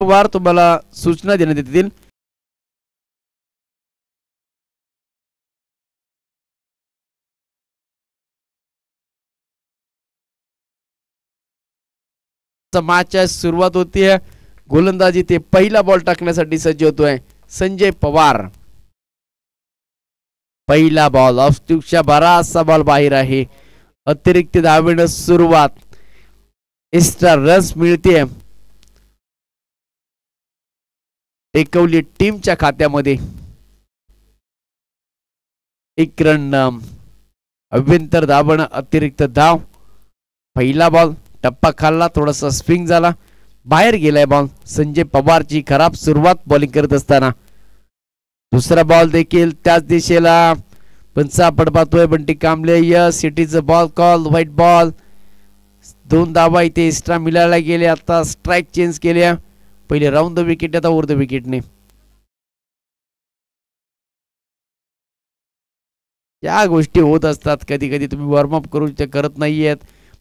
वार तुम्हाला सूचना देण्यात येतील. मॅचची सुरुवात होतीये. गोलंदाजी ते पहिला बॉल टाकण्यासाठी सज्ज होतोय संजय पवार. पहिला बॉल ऑफ स्टिकच्या बराचसा बॉल बाहेर आहे. अतिरिक्त धावेनं सुरुवात. एक्स्ट्रा रन्स मिळते टेकवली टीमच्या खात्यामध्ये. एक रन अभ्यंतर धावणं अतिरिक्त धाव. पहिला बॉल टप्पा खाल्ला, थोडासा स्विंग झाला, बाहेर गेलाय बॉल. संजय पवारची खराब सुरुवात बॉलिंग करत असताना. दुसरा बॉल देखील त्याच दिशेला पंच आपण पाहतोय. Bunty Kamble yes it is a ball call white ball. 2 धावा इथे एक्स्ट्रा मिळायला गेले. आता स्ट्राईक चेंज केल्या. पहिले राऊंड द विकेट, आता ओव्हर द विकेटने. या गोष्टी होत असतात. कधी कधी तुम्ही वॉर्मअप करून ते करत नाहीयेत.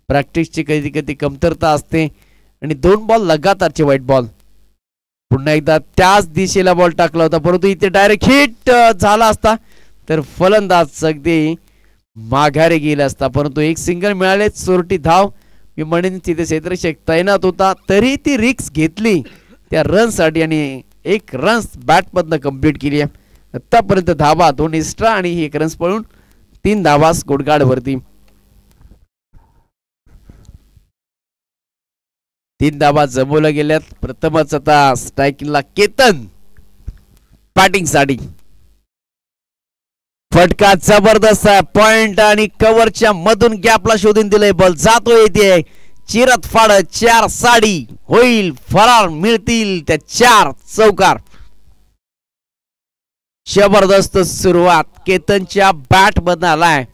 प्रॅक्टिसची कधी कधी कमतरता असते आणि 2 बॉल लगातारचे व्हाईट बॉल. पुन्हा एकदा त्याच दिशेला बॉल टाकला होता, परंतु इथे डायरेक्ट हिट झाला असता तर फलंदाज अगदी माघारी गेला असता. परंतु एक सिंगल मिळाले, चोरटी धाव. मी म्हणेन तिथे क्षेत्ररक्षक तैनात होता तरी ती रिक्स घेतली त्या रन साठी आणि 1 रन्स बॅटमधनं कंप्लीट केली. आतापर्यंत धावा 2 एक्स्ट्रा आणि 1 रन्स पळून 3 धावा स्कोरकार्ड वरती. 3 धावा जमवल्या गेल्यात. प्रथमच आता स्ट्रायकिंगला केतन बॅटिंग साठी. फटका जबरदस्त आहे. पॉइंट आणि कव्हरच्या मधून गॅपला शोधून दिलंय बॉल. जातो येते चिरत फाडत 4 साडी होईल. फरार मिळतील त्या 4 चौकार. जबरदस्त सुरुवात केतनच्या बॅट मधून आलाय.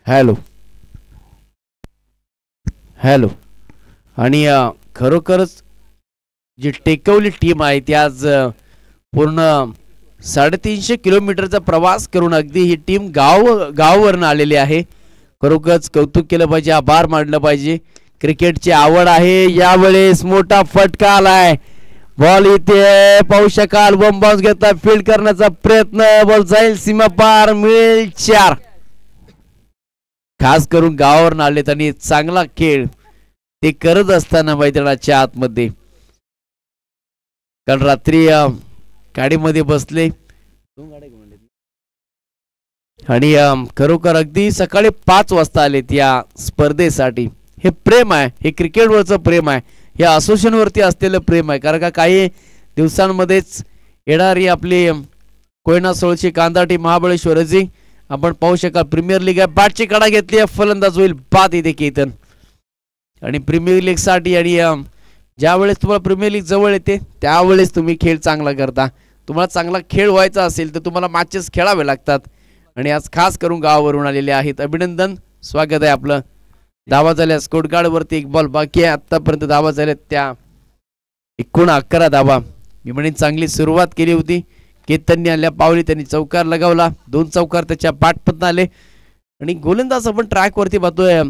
Hello hello. आणि खरोखरच जी टेकवली टीम आहे ती आज पूर्ण 350 किलोमीटरचा प्रवास करून अगदी ही टीम गावावरून आलेली आहे. खरोखरच कौतुक केलं पाहिजे, आभार मानलं पाहिजे. क्रिकेटची आवड आहे. यावेळेस मोठा फटका आलाय. बॉल इथे पाहू शकाल. बॉम्ब बाउन्स घेतला, फील्ड करण्याचा प्रयत्न. बॉल जाईल सीमा पार, मिळेल 4. खास करून गावावरून आलेत आणि चांगला खेळ ते करत असताना मैदानाच्या आतमध्ये. काल रात्री गाडीमध्ये बसले आणि खरोखर अगदी सकाळी 5 वाजता आलेत या स्पर्धेसाठी. हे प्रेम आहे, हे क्रिकेटवरचं प्रेम आहे, या असोसिएशन वरती असलेलं प्रेम आहे. कारण का काही दिवसांमध्येच येणारी आपली कोयना सोळची कांदाटी महाबळेश्वरची आपण पाहू शकाल प्रीमियर लीग आहे. बॅटची कडा घेतली आहे, फलंदाज होईल बाद इथे केतन. आणि प्रीमियर लीग साठी आणि ज्यावेळेस तुम्हाला प्रीमियर लीग जवळ येते त्यावेळेस तुम्ही खेळ चांगला करता. तुम्हाला चांगला खेळ व्हायचा असेल तर तुम्हाला मॅचेस खेळावे लागतात. आणि आज खास करून गावावरून आलेले आहेत. अभिनंदन, स्वागत आहे आपलं. धावा झाल्या स्कोरकार्ड वरती 1 बॉल बाकी आहे. आतापर्यंत धावा झाल्या त्या 11 धावा. मी म्हणेन चांगली सुरुवात केली होती. केतनने आल्या पावली, त्यांनी चौकार लगावला. 2 चौकार त्याच्या बॅटमधून आले. आणि गोलंदाज आपण ट्रॅक वरती पाहतोय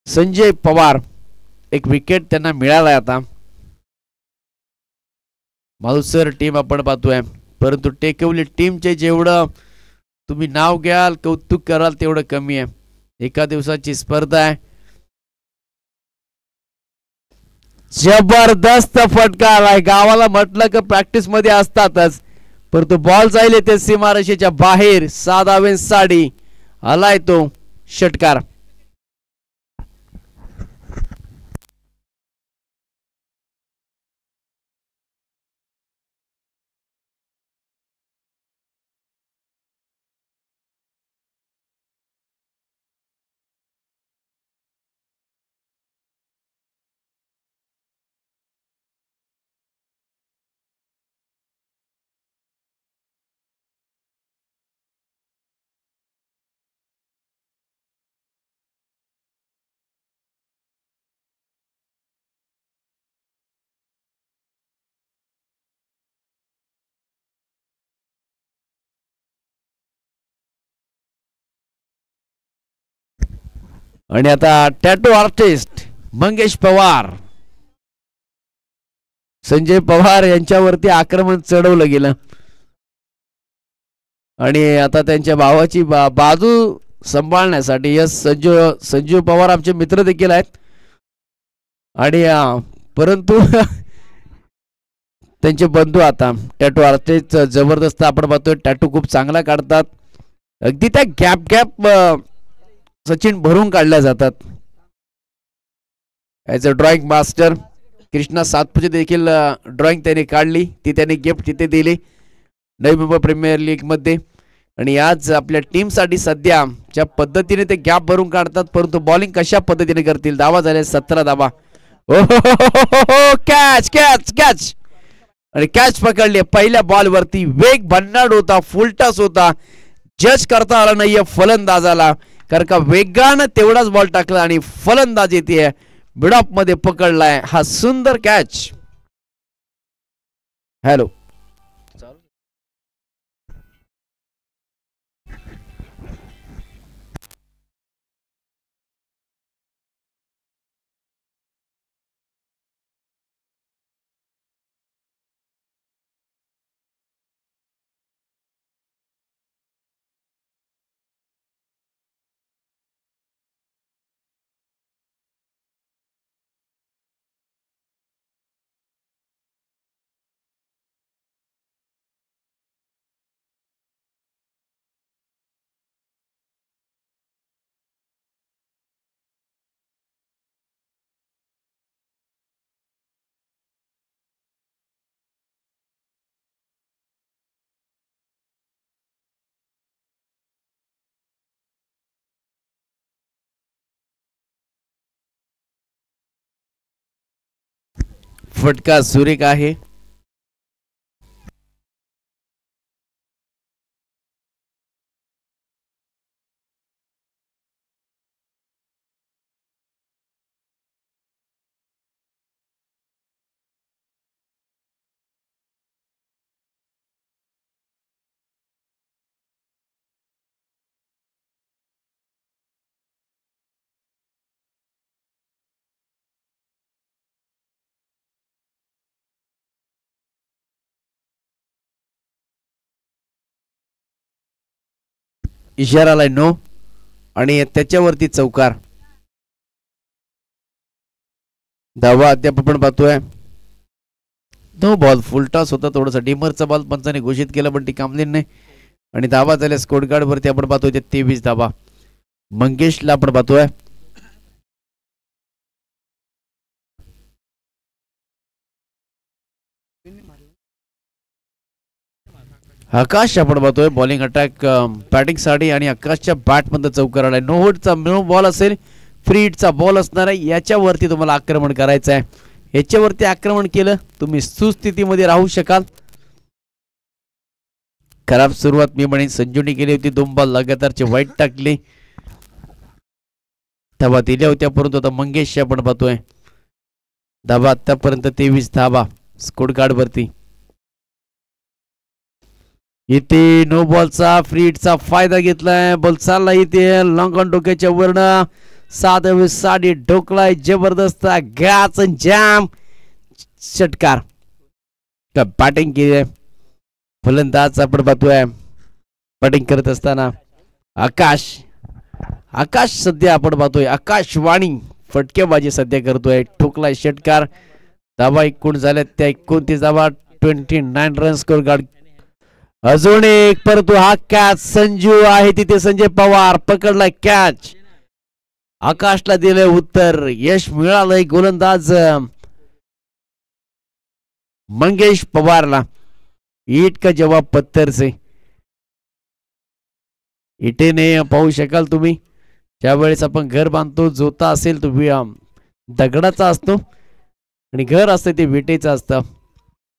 संजय पवार. 1 विकेट त्यांना मिळालाय. आता मालसर टीम आपण पाहतोय, परंतु टेकवली टीमचे जेवढं तुम्ही नाव घ्याल, कौतुक कराल तेवढं कमी आहे. एका दिवसाची स्पर्धा आहे. जबरदस्त फटका आलाय. गावाला म्हटलं की प्रॅक्टिस मध्ये असतातच, परंतु बॉल जाईल ते सीमारेषेच्या बाहेर. 6 धावेंसाठी आलाय तो षटकार. आणि आता टॅटू आर्टिस्ट मंगेश पवार, संजय पवार यांच्यावरती आक्रमण चढवलं गेलं आणि आता त्यांच्या भावाची बाजू सांभाळण्यासाठी यस संजू पवार आमचे मित्र देखील आहेत आणि परंतु त्यांचे बंधू आता टॅटू आर्टिस्ट जबरदस्त आपण पाहतोय, टॅटू खूप चांगला काढतात, अगदी त्या गॅप गॅप सचिन भरून काढल्या जातात. As a drawing master Krishna Satpute देखील ड्रॉइंग त्याने काढली, ती त्याने गिफ्ट तिथे दिली नवी मुंबई प्रीमियर लीग मध्ये. आणि आज आपल्या टीमसाठी सध्या ज्या पद्धतीने ते गॅप भरून काढतात, परंतु बॉलिंग कशा पद्धतीने करतील. धावा झाले 17 धावा. कॅच कॅच कॅच आणि कॅच पकडली. पहिल्या बॉल वरती वेग भन्नाट होता, फुलटॉस होता, जज करता आला नाहीये फलंदाजाला, कारण का वेगानं तेवढाच बॉल टाकला आणि फलंदाज येते मिडऑफ मध्ये पकडलाय हा सुंदर कॅच. हॅलो फटका सुरेख आहे. इशाराला नो आणि त्याच्यावरती चौकार. धावा अद्याप आपण पाहतोय. नो बॉल, फुलटॉस होता, थोडासा डिमरचा बॉल पंचाने घोषित केला पण ती कामली नाही आणि धावा झाल्या स्कोर कार्ड वरती आपण पाहतोय 23 धावा. मंगेशला आपण पाहतोय. आकाश आपण पाहतोय बॉलिंग अटॅक बॅटिंग साठी आणि आकाशच्या बॅट मध्ये चौकार आलाय. नो होटचा नो बॉल असेल, फ्री हिटचा बॉल असणार आहे, याच्यावरती तुम्हाला आक्रमण करायचं आहे. याच्यावरती आक्रमण केलं तुम्ही सुस्थितीमध्ये राहू शकाल. खराब सुरुवात मी म्हणेन संजूने केली होती, 2 बॉल लगातारचे वाईट टाकले, धाबा दिल्या होत्या, परंतु आता मंगेश आपण पाहतोय धाबा आतापर्यंत 23 धाबा स्कोर कार्ड वरती. इथे नो बॉलचा फ्री हिटचा फायदा घेतलाय, बॉल चालला इथे लॉंग ऑन डोक्याच्या वरनं, साधं साडी ढोकलाय जबरदस्त गॅच जॅम षटकार. बॅटिंग केली फलंदाज आपण पाहतोय बॅटिंग करत असताना आकाश. आकाश सध्या आपण पाहतोय आकाशवाणी फटकेबाजी सध्या करतोय, ठोकलाय षटकार. धावा एकूण झाल्या त्या 29 धावा, 29 रन स्कोर कार्ड. अजून एक, परंतु हा कॅच संजू आहे तिथे, संजय पवार पकडलाय कॅच. आकाशला दिलंय उत्तर, यश मिळालंय गोलंदाज मंगेश पवारला. ईट का जवाब पत्थर से. इटेने पाहू शकाल तुम्ही, ज्यावेळेस आपण घर बांधतो जोता असेल तो दगडाचा असतो आणि घर असते ते विटेचं असतं,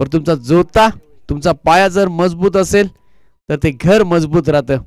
पण तुमचा जोता तुमचा पाया जर मजबूत असेल तर ते घर मजबूत राहतं.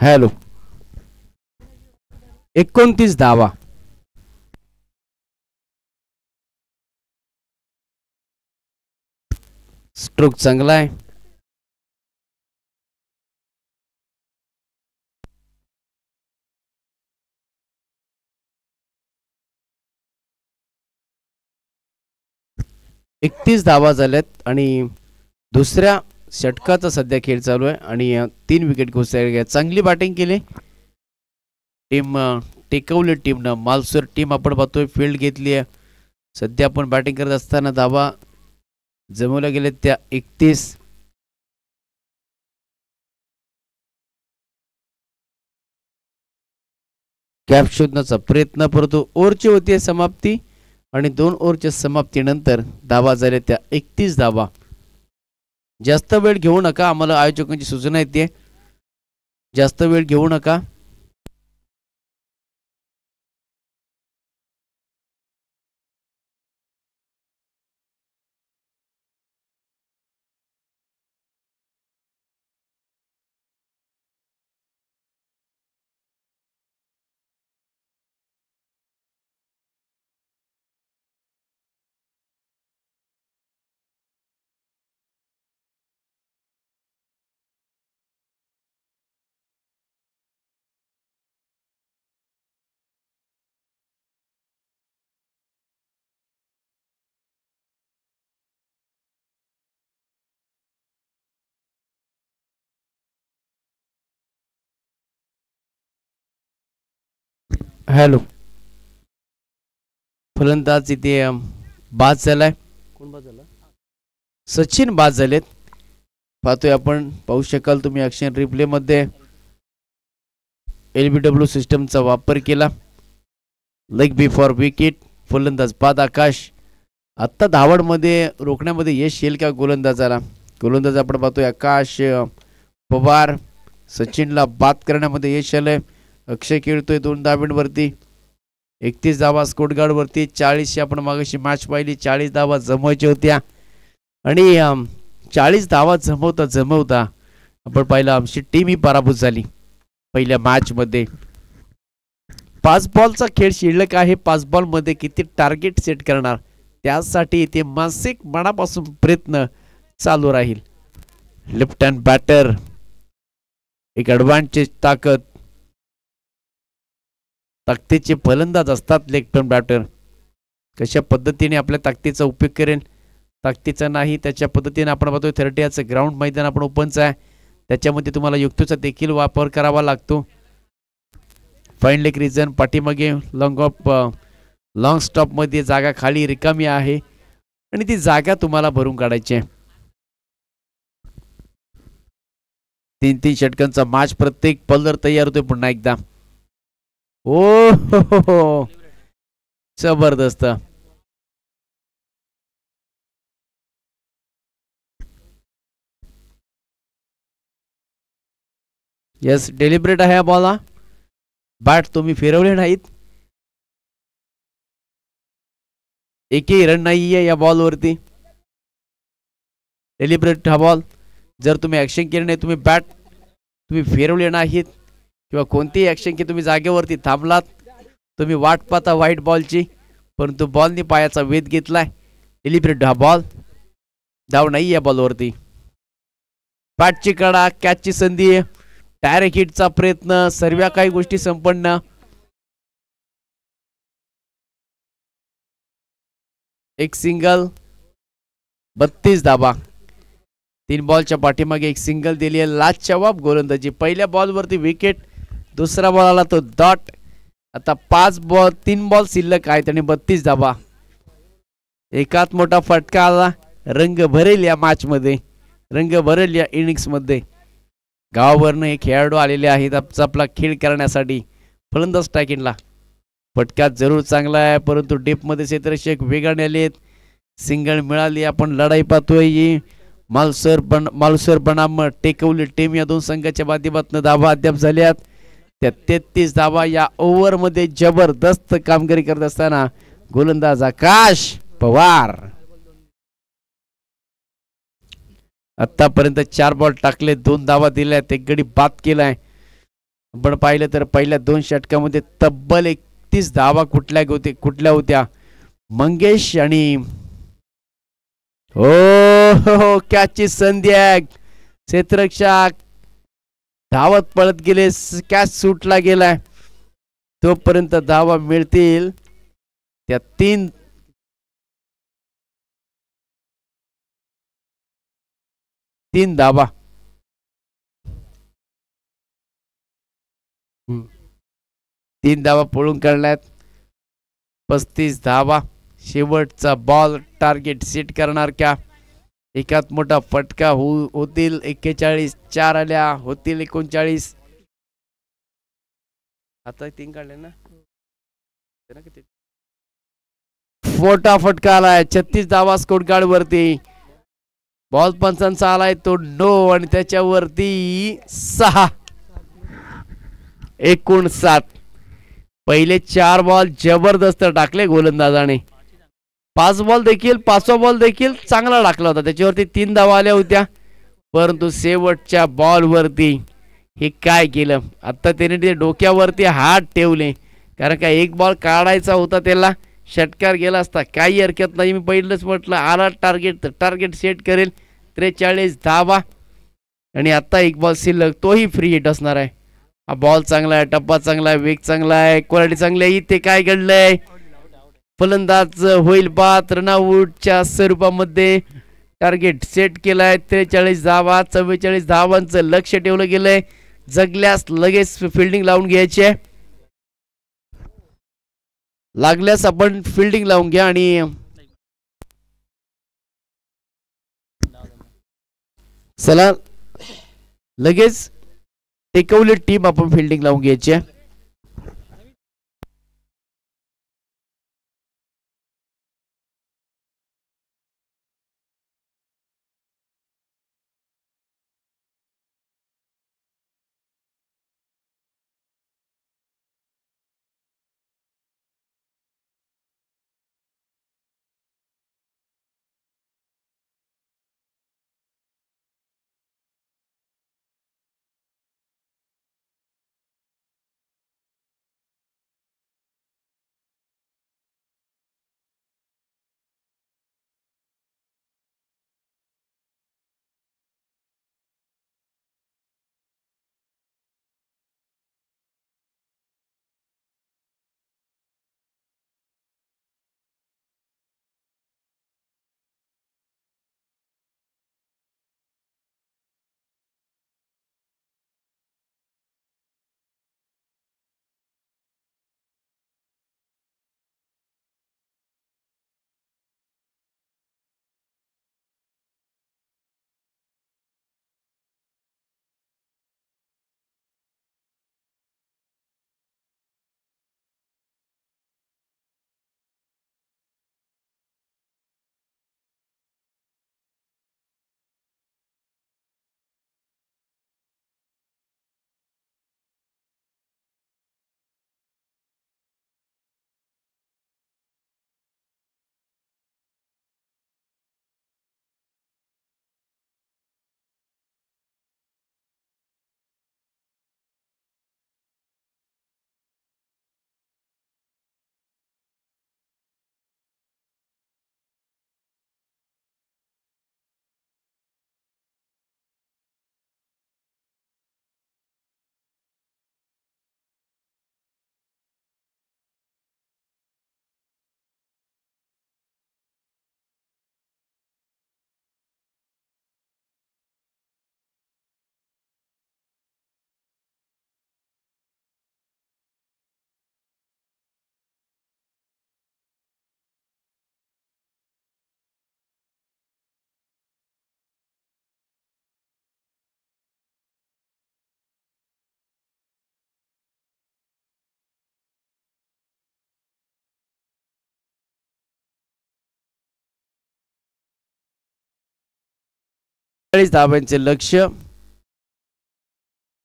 हॅलो 29 धावा. स्ट्रोक चांगला आहे. एकतीस धावा झाल्यात आणि दुसऱ्या षटकाचा सध्या खेळ चालू आहे आणि 3 विकेट घोषल्या. चांगली बॅटिंग केली टीम टेकवली टीमनं. मालसर टीम आपण पाहतोय फील्ड घेतली आहे. सध्या आपण बॅटिंग करत असताना धावा जमवल्या गेल्या त्या 31. कॅप शोधण्याचा प्रयत्न परंतु ओव्हरची होती समाप्ती आणि 2 ओव्हरच्या समाप्तीनंतर धावा झाल्या त्या 31 धावा. जास्त वेळ घेऊ नका. आम्हाला आयोजकांची सूचना येते जास्त वेळ घेऊ नका. हॅलो फलंदाज इथे बाद झालाय. कोण बाद झाला? सचिन बाद झालेत. पाहतोय आपण पाहू शकाल तुम्ही ॲक्शन रिप्ले मध्ये LBW सिस्टमचा वापर केला. Leg before wicket. फलंदाज बाद आकाश. आत्ता धावडमध्ये रोखण्यामध्ये यश येईल का गोलंदाजाला? गोलंदाज आपण पाहतोय आकाश पवार. सचिनला बाद करण्यामध्ये यश आलंय. अक्षय खेळतोय 2 धावांवरती. 31 धावा स्कोर गार्ड वरती. 40 आपण मागाशी मॅच पाहिली. 40 धावा जमवायच्या होत्या आणि 40 धावा जमवता आपण पाहिलं आमची टीम ही पराभूत झाली पहिल्या मॅच मध्ये. 5 बॉलचा खेळ शिल्लक आहे. 5 बॉल मध्ये किती टार्गेट सेट करणार त्यासाठी ते मानसिक मनापासून प्रयत्न चालू राहील. लेफ्ट हँड बॅटर एक ॲडव्हान्टेज ताकदीचे फलंदाज असतात. लेफ्ट हँड बॅटर कशा पद्धतीने आपल्या ताकदीचा उपयोग करेल. ताकदीचा नाही त्याच्या पद्धतीने आपण पाहतोय 30 ग्राउंड मैदान आपण ओपनचं आहे. त्याच्यामध्ये तुम्हाला युक्तीचा देखील वापर करावा लागतो. फाईन लेग रिजन पाठीमागे लॉंग स्टॉप मध्ये जागा खाली रिकामी आहे आणि ती जागा तुम्हाला भरून काढायची आहे. 3-3 षटकांचा मॅच. प्रत्येक बॉलर तयार होतोय पुन्हा एकदा. हो जबरदस्त. यस डेलिब्रेट आहे बॉल. बॅट तुम्ही फिरवले नाहीत. एकही रन नाहीये या बॉल वरती. डेलिब्रेट हा बॉल. जर तुम्ही ऍक्शन केले नाही, तुम्ही बॅट तुम्ही फिरवले नाहीत किंवा कोणतीही ऍक्शन की तुम्ही जागेवरती थांबलात, तुम्ही वाट पाहता व्हाईट बॉलची, परंतु बॉलनी पायाचा वेध घेतलाय. डेलिब्रेट हा बॉल. धाव नाही या बॉलवरती. बॅटची कडा, कॅचची संधी, डायरेक्ट हिटचा प्रयत्न, सर्व काही गोष्टी संपन्न. एक सिंगल, 32 धाबा. 3 बॉलच्या पाठीमागे एक सिंगल दिली आहे. लाजवाब गोलंदाजी. पहिल्या बॉलवरती विकेट, दुसरा बॉल आला तो डॉट. आता 3 बॉल शिल्लक आहेत आणि 32 धाबा. एकात मोठा फटका आला. रंग भरेल या मॅच मध्ये, रंग भरेल या इनिंग्स मध्ये. गावावरनं हे खेळाडू आलेले आहेत आपला खेळ करण्यासाठी. फलंदाज टाकीनला फटका जरूर चांगला आहे, परंतु डीप मध्ये क्षेत्ररक्षक वेगाने आलेत. सिंगल मिळाली. आपण लढाई पाहतोय. मालसर बनाम टेकवली टीम या दोन संघाच्या माध्यमातून धावा अद्याप झाल्यात. त्या 33 धावा या ओव्हर मध्ये जबरदस्त कामगिरी करत असताना गोलंदाज आकाश पवार. आतापर्यंत 4 बॉल टाकले, 2 धावा दिल्या, एक गडी बाद केलाय. आपण पाहिलं तर पहिल्या 2 षटकामध्ये तब्बल 31 धावा कुठल्या होत्या मंगेश आणि हो कॅचची संधी आहे क्षेत्ररक्षक धावत पळत गेले कॅच सुटला गेलाय तोपर्यंत धावा मिळतील त्या 3 धावा 3 धावा पळून काढल्यात 35 धावा शेवटचा बॉल टार्गेट सेट करणार का एकात मोठा फटका होतील 41 4 आल्या होतील 39 आता 3 काढले ना मोठा फटका आलाय 36 धावा स्कोर कार्ड वरती बॉल पंचांचा आलाय तो नो आणि त्याच्यावरती 6 एकूण 7 पहिले 4 बॉल जबरदस्त टाकले गोलंदाजाने 5 बॉल देखील 5वा बॉल देखील चांगला टाकला होता त्याच्यावरती 3 धावा आल्या होत्या परंतु शेवटच्या बॉल वरती हे काय केलं आता त्याने ते डोक्यावरती हात ठेवले कारण का एक बॉल काढायचा होता त्याला षटकार गेला असता काही हरकत नाही मी पहिलंच म्हटलं आला टार्गेट तर टार्गेट सेट करेल 43 धावा आणि आता एक बॉल शिल्लक तोही फ्री हिट असणार आहे हा बॉल चांगला आहे टप्पा चांगला आहे वेग चांगला आहे क्वालिटी चांगली आहे इथे काय घडलंय फलंदाज होईल बाद रनआउटच्या स्वरूपामध्ये टार्गेट सेट केलाय 43 धावा 44 धावांचं लक्ष ठेवलं गेलंय जगल्यास लगेच फिल्डिंग लावून घ्यायची आहे लागल्यास आपण फिल्डिंग लावून घ्या आणि चला लगेच टेकवली टीम आपण फिल्डिंग लावून घ्यायची आहे धाब्यांचे लक्ष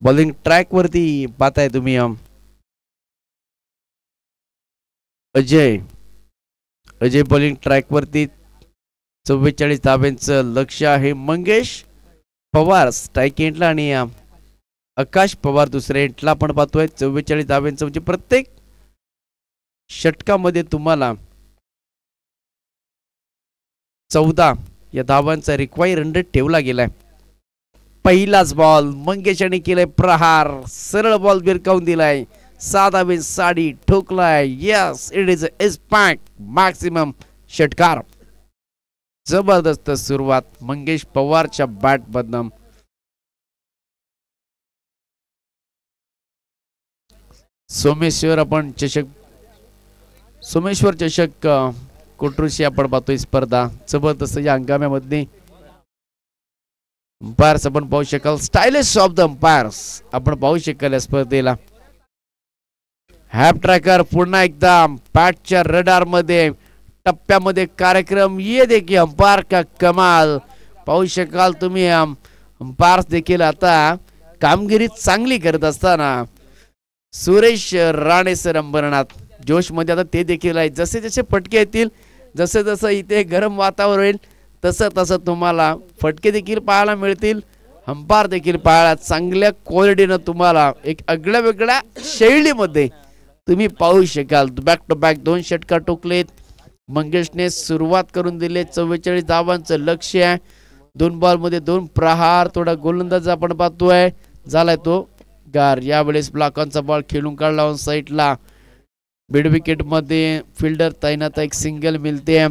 बॉलिंग ट्रॅक वरती पाहताय तुम्ही अजय बॉलिंग ट्रॅक वरती 44 धाब्यांचं लक्ष आहे मंगेश पवार स्ट्राईक एंडला आणि आकाश पवार दुसऱ्या हिटला आपण पाहतोय 44 धावांचं म्हणजे प्रत्येक षटकामध्ये तुम्हाला 14 या धावांचा रिक्वायर रन रेट ठेवला गेलाय. पहिलाच बॉल मंगेश यांनी केलाय प्रहार, सरळ बॉल भिरकावून दिलाय, 6 धावे साडी ठोकलाय. Yes, it is a impact maximum षटकार. जबरदस्त सुरुवात मंगेश पवारच्या बॅट बदनाम. सोमेश्वर चषक कोटरूशी आपण पाहतोय स्पर्धा. जबरदस्त या हंगामामधली अंपायर्स आपण पाहू शकाल. स्टायलिश ऑफ द अंपायर्स आपण पाहू शकाल या स्पर्धेला. हॅप ट्रॅकर पुन्हा एकदा पॅटच्या रडार मध्ये टप्प्यामध्ये कार्यक्रम. ये देखील अंपायर का कमाल पाहू शकाल तुम्ही. अंपायर्स देखील आता कामगिरी चांगली करत असताना सुरेश राणे सर अंबरनाथ जोश मध्ये आता ते देखील आहे. जसे जसे फटके येतील, जसे जसं इथे गरम वातावरण होईल, तसं तसं तुम्हाला फटके देखील पाहायला मिळतील. अंपायर देखील पाहायला चांगल्या क्वालिटीनं तुम्हाला एक आगळ्या वेगळ्या शैलीमध्ये तुम्ही पाहू शकाल. बॅक टू बॅक 2 षटकार टोकलेत. मंगेशने सुरुवात करून दिले. 44 धावांचं लक्ष्य आहे. 2 बॉलमध्ये 2 प्रहार. थोडा गोलंदाज आपण पाहतोय झालाय तो गार. यावेळेस ब्लॉकांचा बॉल खेळून काढला ऑन साईडला. मिड विकेट मध्ये फिल्डर तैनात. एक सिंगल मिळते.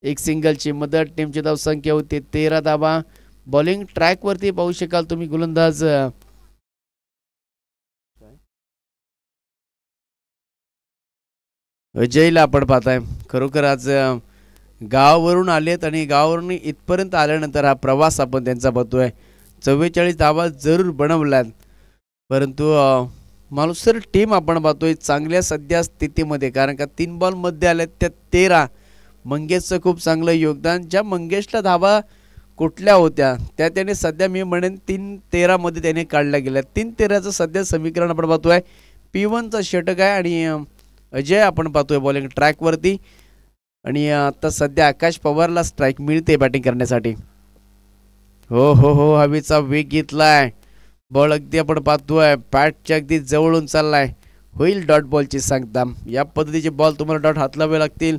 एक सिंगलची मदत. टीमची धावसंख्या होती 13 धावा. बॉलिंग ट्रॅक वरती पाहू शकाल तुम्ही गोलंदाज अजयला आपण पाहताय. खरोखर आज गावावरून आलेत आणि गावावरून इथपर्यंत आल्यानंतर हा प्रवास आपण त्यांचा बघतोय. 44 धावा जरूर बनवल्यात, परंतु मालुसर टीम आपण पाहतोय चांगल्या सध्या स्थितीमध्ये. कारण का 3 बॉल मध्ये आल्यात त्यात 13. मंगेशचं खूप चांगलं योगदान. ज्या मंगेशला धावा कुठल्या होत्या त्या त्याने सध्या मी म्हणेन 3-13 मध्ये त्याने काढल्या गेल्या. 3-13चं सध्या समीकरण आपण पाहतोय. P1चा षटक आहे आणि अजय आपण पाहतोय बॉलिंग ट्रॅक वरती. आणि आता सध्या आकाश पवारला स्ट्राइक मिळते बॅटिंग करण्यासाठी. हो हो हो, हवेचा वेग घेतलाय. बॉल अगदी आपण पाहतोय पॅटच्या अगदी जवळून चाललाय. होईल डॉट बॉलची सांगता. या पद्धतीचे बॉल तुम्हाला डॉट हातलावे लागतील,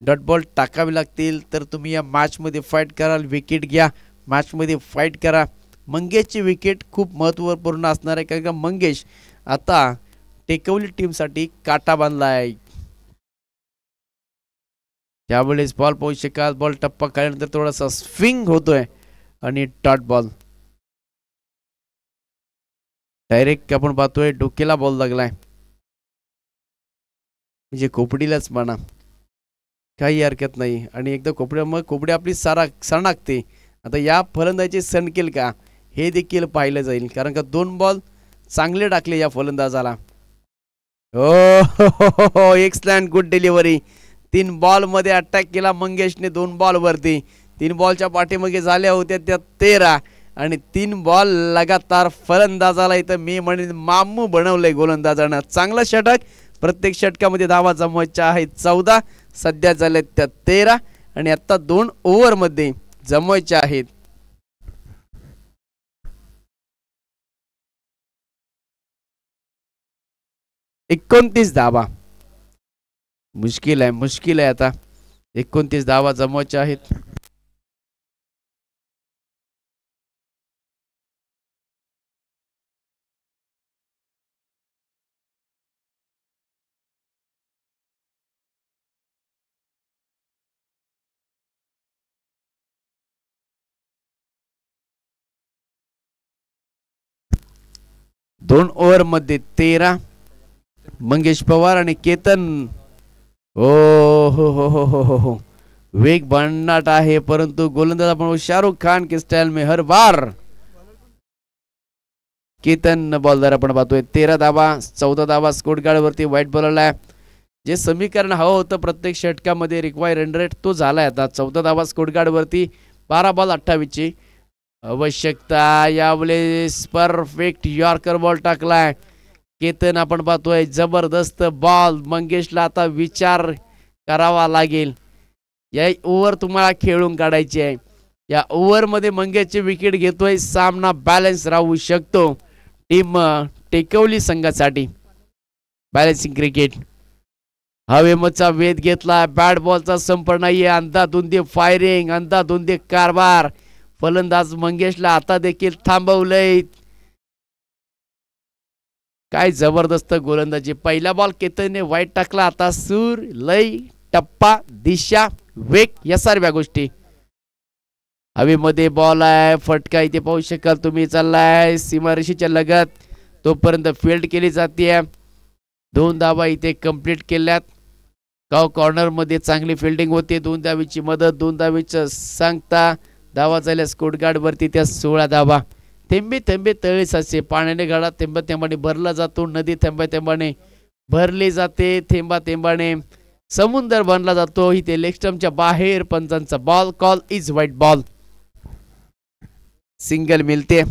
डॉट बॉल टाकावे लागतील, तर तुम्ही या मॅच मध्ये फाईट कराल. विकेट घ्या, मॅच मध्ये फाईट करा. मंगेशची विकेट खूप महत्त्वपूर्ण असणार आहे, कारण का मंगेश आता टेकवली टीमसाठी काटा बांधलाय. यावेळेस बॉल पाहू शकाल. बॉल टप्पा काढल्यानंतर थोडासा स्विंग होतोय आणि डॉट बॉल डायरेक्ट आपण पाहतोय डोक्याला बॉल लागलाय. म्हणजे कोपडीलाच म्हणा, काही हरकत नाही. आणि एकदा मग कोपडी आपली सणकते. आता या फलंदाजी सणकेल का हे देखील पाहिलं जाईल, कारण का 2 बॉल चांगले टाकले या फलंदाजाला. हो, एक्सलंट, गुड डिलिव्हरी. 3 बॉल मध्ये अटॅक केला मंगेशने 2 बॉल वरती. 3 बॉलच्या पाठीमागे झाल्या होत्या त्या 13 आणि 3 बॉल लगातार फलंदाजाला इथं मी म्हणेन मामू बनवलंय गोलंदाजानं. चांगला षटक. प्रत्येक षटकामध्ये धावा जमवायच्या आहेत 14. सध्या झाल्या त्या 13 आणि आता 2 ओव्हर मध्ये जमवायच्या आहेत. एकोणतीस धावा. मुश्किल आहे आता. 29 धावा जमवायच्या आहेत. दोन ओव्हर मध्ये 13. मंगेश पवार आणि केतन. हो हो हो हो हो हो हो, वेग भन्नाट आहे, परंतु गोलंदाज आपण शाहरुख खान के स्टाइल में हर बार. केतन बॉलदार आपण पाहतोय. 13 धावा, 14 धावा स्कोर कार्ड वरती व्हाईट बॉलरला. जे समीकरण हवं होतं प्रत्येक षटकामध्ये रिक्वायर रन रेट तो झालाय आता. 14 धावा स्कोर कार्ड वरती, 12 बॉल 28 ची आवश्यकता. यावेळेस परफेक्ट यॉर्कर बॉल टाकलाय केतन आपण पाहतोय. जबरदस्त बॉल. मंगेशला आता विचार करावा लागेल. या ओव्हर तुम्हाला खेळून काढायची आहे. या ओव्हर मध्ये मंगेशची विकेट घेतोय. सामना बॅलन्स राहू शकतो. टीम टेकवली संघासाठी बॅलन्सिंग क्रिकेट. हवेमचा वेध घेतला, बॅट बॉलचा संपर्क नाहीये, अंधाधुंदी फायरिंग, अंधाधुंदी कारभार. फलंदाज मंगेशला आता देखील थांबवलंय. काय जबरदस्त गोलंदाजी. पहिला बॉल केतनने वाईट टाकला, आता सूर, लय, टप्पा, दिशा, वेग या सर्व गोष्टी. हवेमध्ये बॉल आहे, फटका इथे पाहू शकाल तुम्ही, चाललाय सीमारेषेच्या लगत, तोपर्यंत फील्ड केली जाते. 2 धावा इथे कंप्लीट केल्यात. कॉर्नर मध्ये चांगली फिल्डिंग होते, 2 धावीची मदत, 2 धावीचं सांगता. धावा झाल्या स्कोटगार्ड वरती त्या 16 धावा. थेंबे थेंबे तळे साचे, पाण्याने गाडा थेंबा थेंबाने भरला जातो, नदी थेंबा थेंबाने भरली जाते, थेंबा थेंबाने समुद्र बनला जातो. इथे लेग स्टंपच्या बाहेर पंचांचा ball, call is white ball. Single मिळते,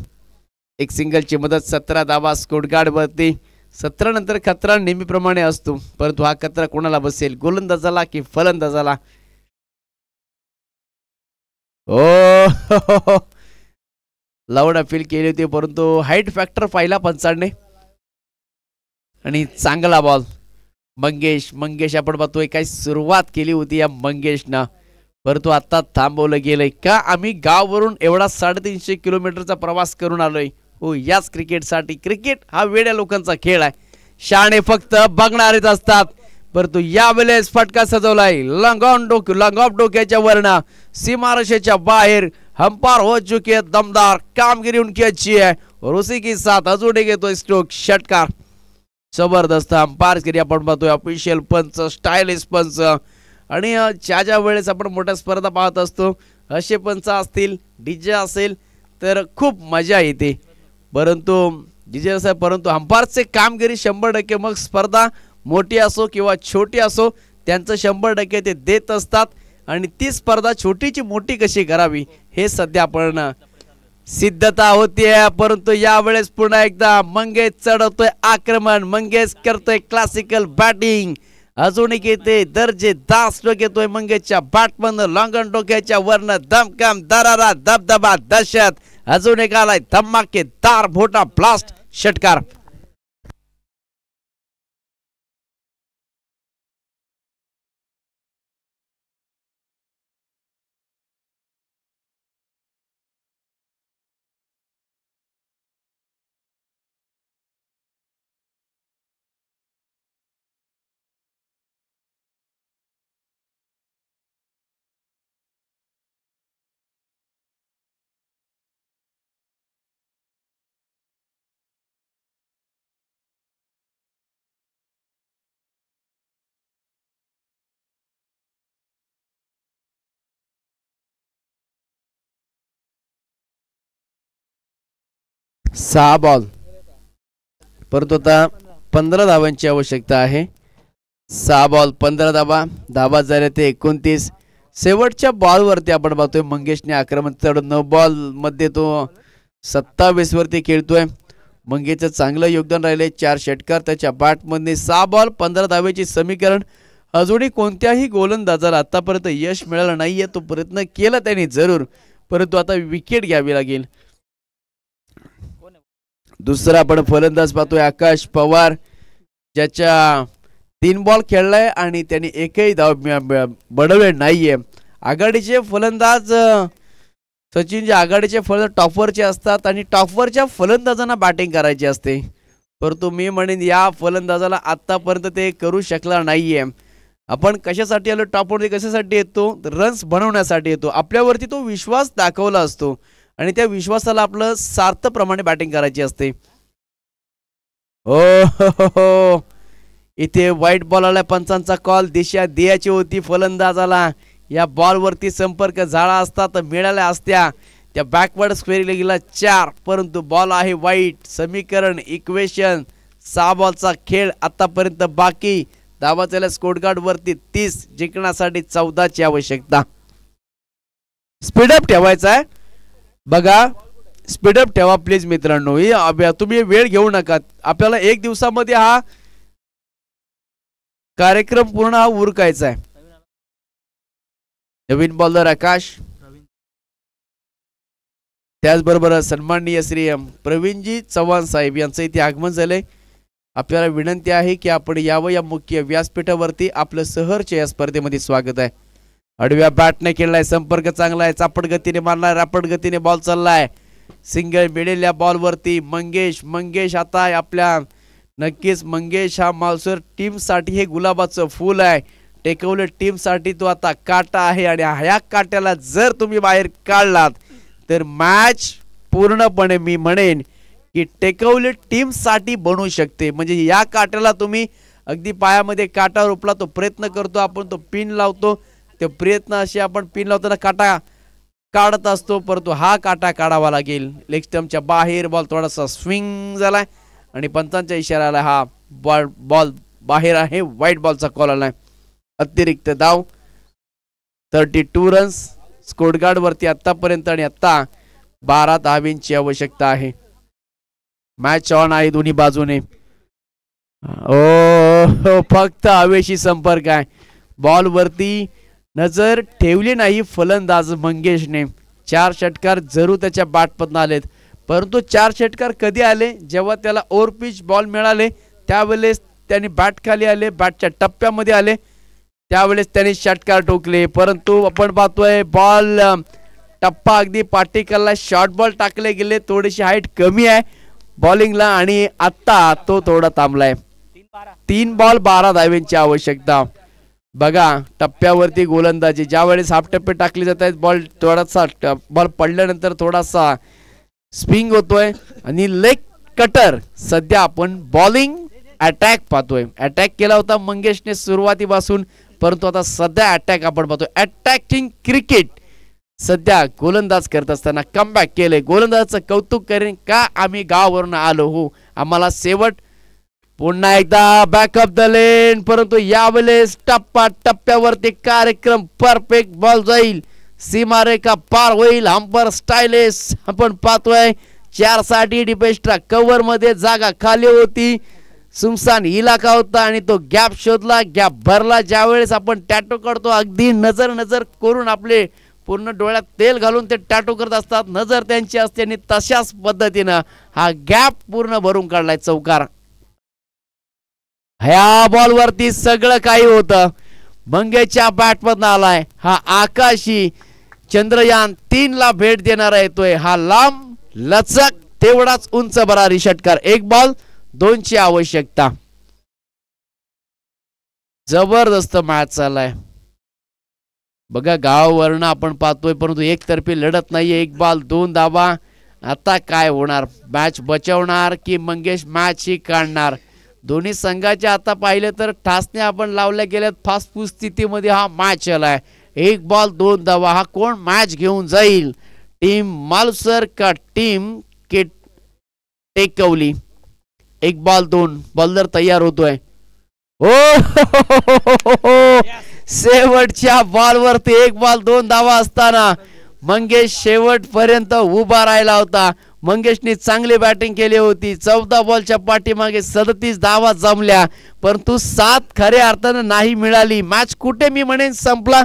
एक सिंगलची मदत, 17 धावा स्कोटगार्ड वरती. 17 नंतर खतरा नेहमीप्रमाणे असतो, परंतु हा खतरा कोणाला बसेल, गोलंदाजाला की फलंदाजाला. ओ लाऊड अपील केली होती, परंतु हाईट फॅक्टर पाहिला पंचांनी आणि चांगला बॉल. मंगेश आपण पाहतोय काय सुरुवात केली होती या मंगेशनं, परंतु आता थांबवलं गेलंय का. आम्ही गावावरून एवढा 350 किलोमीटरचा प्रवास करून आलोय हो याच क्रिकेटसाठी. क्रिकेट हा वेड्या लोकांचा खेळ आहे, शाणे फक्त बघणारेच असतात. परंतु यावेळेस फटका सजवलाय, लॉंग ऑफ डोक्याच्या वरना सीमारेषेच्या बाहेर. अंपायर हो चुके दमदार, कामगिरी उनकी अच्छी है और उसी के साथ अजून एक येतोय स्ट्रोक, षटकार. जबरदस्त अंपायरगिरी आपण पाहतोय, ऑफिशियल पंच, स्टायलिश पंच. आणि ज्या वेळेस आपण मोठ्या स्पर्धा पाहत असतो, असे पंच असतील, डीजे असेल तर खूप मजा येते. परंतु डीजे असेल, परंतु अंपायरचे कामगिरी 100%, मग स्पर्धा मोठी असो किंवा छोटी असो, त्यांचं 100% ते देत असतात. आणि ती स्पर्धा छोटीची मोठी कशी करावी हे सध्या आपण सिद्धता होतीये. परंतु यावेळेस पुन्हा एकदा मंगेश चढवतोय आक्रमण, मंगेश करतोय क्लासिकल बॅटिंग. अजून एक येते दर्जेदार स्ट्रोक येतोय मंगेशच्या बॅटमधनं, लॉंगन डोक्याच्या वरनं, दमकम दरारा दबदबा दहशत. अजून एक आलाय धमाकेदार मोठा ब्लास्ट, षटकार. सहा बॉल, परंतु आता 15 धावांची आवश्यकता आहे. 6 बॉल 15 धावा, धावा झाल्या ते 29. शेवटच्या बॉलवरती आपण पाहतोय मंगेशने आक्रमण चढून 9 बॉल मध्ये तो 27 वरती खेळतोय. मंगेशचं चांगलं योगदान राहिले, 4 षटकार त्याच्या बॅटमध्ये. 6 बॉल 15 धावेची समीकरण. अजूनही कोणत्याही गोलंदाजाला आतापर्यंत यश मिळालं नाहीये, तो प्रयत्न केला त्यांनी जरूर, परंतु आता विकेट घ्यावी लागेल. दुसरा आपण फलंदाज पाहतोय आकाश पवार, ज्याच्या 3 बॉल खेळलाय आणि त्यांनी एकही धाव बडवले नाहीये. आघाडीचे फलंदाज सचिनचे आघाडीचे फलंदाज टॉपवरचे असतात आणि टॉपवरच्या फलंदाजांना बॅटिंग करायची असते, परंतु मी म्हणेन या फलंदाजाला आतापर्यंत ते करू शकला नाहीये. आपण कशासाठी आलो टॉपवरती, कशासाठी येतो, रन्स बनवण्यासाठी येतो. आपल्यावरती तो विश्वास दाखवला असतो आणि त्या विश्वासाला आपलं सार्थप्रमाणे बॅटिंग करायची असते. हो इथे व्हाईट बॉल आला, पंचांचा कॉल, दिशा द्यायची होती फलंदाजाला. या बॉलवरती संपर्क झाला असता तर मिळाल्या असत्या. त्या बॅकवर्ड स्क्वेअरला गेला 4, परंतु बॉल आहे व्हाईट. समीकरण इक्वेशन 6 बॉलचा खेळ आतापर्यंत बाकी. धावा झाल्या स्कोटगार्ड वरती 30, जिंकण्यासाठी 14ची आवश्यकता. स्पीडअप ठेवायचा आहे बघा, स्पीडअप ठेवा प्लीज मित्रांनो. तुम्ही वेळ घेऊ नका, आपल्याला 1 दिवसामध्ये हा कार्यक्रम पूर्ण हा उरकायचा आहे. नवीन बॉलर आकाश, त्याचबरोबर सन्माननीय श्री प्रवीणजी चव्हाण साहेब यांचं इथे आगमन झालंय। आपल्याला विनंती आहे की आपण यावं या मुख्य व्यासपीठावरती। आपलं सहर्ष या स्पर्धेमध्ये स्वागत आहे। आडव्या बॅटने खेळलाय, संपर्क चांगला आहे, चापट गतीने मारलाय, रापट गतीने बॉल चाललाय, सिंगल मिळेल या बॉलवरती मंगेश आता आपल्या नक्कीच मंगेश हा मालसर टीम साठी हे गुलाबाचं फूल आहे। टेकवले टीम साठी तो आता काटा आहे आणि ह्या काट्याला जर तुम्ही बाहेर काढलात तर मॅच पूर्णपणे मी म्हणेन की टेकवले टीम साठी बनू शकते। म्हणजे या काट्याला तुम्ही अगदी पायामध्ये काटा रुपला तो प्रयत्न करतो आपण, तो पिन लावतो, ते प्रयत्न असे आपण पिन लावताना काटा काढत असतो, परंतु हा काटा काढावा लागेल। लेग स्टंपच्या बाहेर बॉल थोडासा स्विंग झालाय आणि पंचांच्या इशाऱ्याला हा बॉल बाहेर आहे, व्हाईट बॉलचा कॉल आलाय। अतिरिक्त धाव 32 रन्स स्कोर कार्ड वरती आतापर्यंत आणि आता 12 धावांची आवश्यकता आहे। मॅच ऑन आहे दोन्ही बाजूने। ओ फक्त हवेशी संपर्क आहे, बॉल वरती नजर ठेवली नाही फलंदाज मंगेशने। 4 षटकार जरूर त्याच्या बॅटमधून आलेत, परंतु 4 षटकार कधी आले जेव्हा त्याला ओव्हर पिच बॉल मिळाले त्यावेळेस त्यांनी बॅट खाली आले, बॅटच्या टप्प्यामध्ये आले त्यावेळेस त्यांनी षटकार ठोकले। परंतु आपण पाहतोय बॉल टप्पा अगदी पाटीकलला शॉर्ट बॉल टाकले गेले, थोडीशी हाईट कमी आहे बॉलिंगला आणि आता तो थोडा थांबलाय। 3 बॉल 12 धावांची आवश्यकता। बघा टप्प्यावरती गोलंदाजी ज्यावेळेस हाफ टप्पे टाकले जात आहेत, बॉल थोडासा बॉल पडल्यानंतर थोडासा स्विंग होतोय आणि लेग कटर सध्या आपण बॉलिंग अटॅक पाहतोय। अटॅक केला होता मंगेशने सुरुवातीपासून, परंतु आता सध्या अटॅक आपण पाहतोय। अटॅकिंग क्रिकेट सध्या गोलंदाज करत असताना कमबॅक केले। गोलंदाजाचं कौतुक करेन का आम्ही गावावरून आलो हो, आम्हाला शेवट पुन्हा एकदा बॅकअप द लेन, परंतु यावेळेस टप्प्यावरती कार्यक्रम परफेक्ट बॉल जाईल, सीमारेखा पार होईल, हंपर स्टाइलिश आपण पाहतोय। 4 साठी डिपेस्ट्रा कव्हर मध्ये जागा खाली होती, सुमसान इलाका होता आणि तो गॅप शोधला, गॅप भरला। ज्यावेळेस आपण टॅटो करतो अगदी नजर करून आपले पूर्ण डोळ्यात तेल घालून ते टॅटो करत असतात, नजर त्यांची असते आणि तशाच पद्धतीनं हा गॅप पूर्ण भरून काढलाय चौकार। ह्या बॉल वरती सगळं काही होतं, मंगेशच्या बॅटमधून आलाय हा आकाशी चंद्रयान 3 ला भेट देणारा येतोय। हा लांब लचक तेवढाच उंच भरारी षटकार। 1 बॉल 2 ची आवश्यकता। जबरदस्त मॅच चाललाय बघा, गावावरून आपण पाहतोय परंतु एकतर्फी लढत नाहीये। 1 बॉल 2 धावा। आता काय होणार, मॅच बचावणार की मंगेश मॅच ही काढणार? दोन्ही संघाच्या आता पाहिलं तर ठासने आपण लावल्या गेल्यात फासफूस स्थितीमध्ये हा मॅच आलाय। 1 बॉल 2 धावा। हा कोण मॅच घेऊन जाईल, टीम मालसर का टीम टेकवली? 1 बॉल 2 बॉलर तयार होतोय। शेवटच्या बॉलवरती 1 बॉल 2 धावा असताना मंगेश शेवटपर्यंत उभा राहिला होता। मंगेशने चांगली बॅटिंग केली होती, 14 बॉलच्या पाठीमागे 37 धावा जमल्या, परंतु 7 खऱ्या अर्थानं नाही मिळाली। मॅच कुठे मी म्हणेन संपला,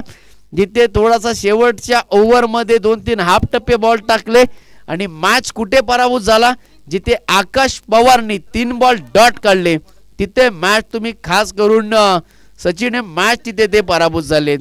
जिथे थोडासा शेवटच्या ओव्हर मध्ये 2-3 हाफ टप्पे बॉल टाकले आणि मॅच कुठे पराभूत झाला, जिथे आकाश पवारने 3 बॉल डॉट काढले तिथे मॅच तुम्ही खास करून सचिन हे मॅच तिथे ते पराभूत झाले।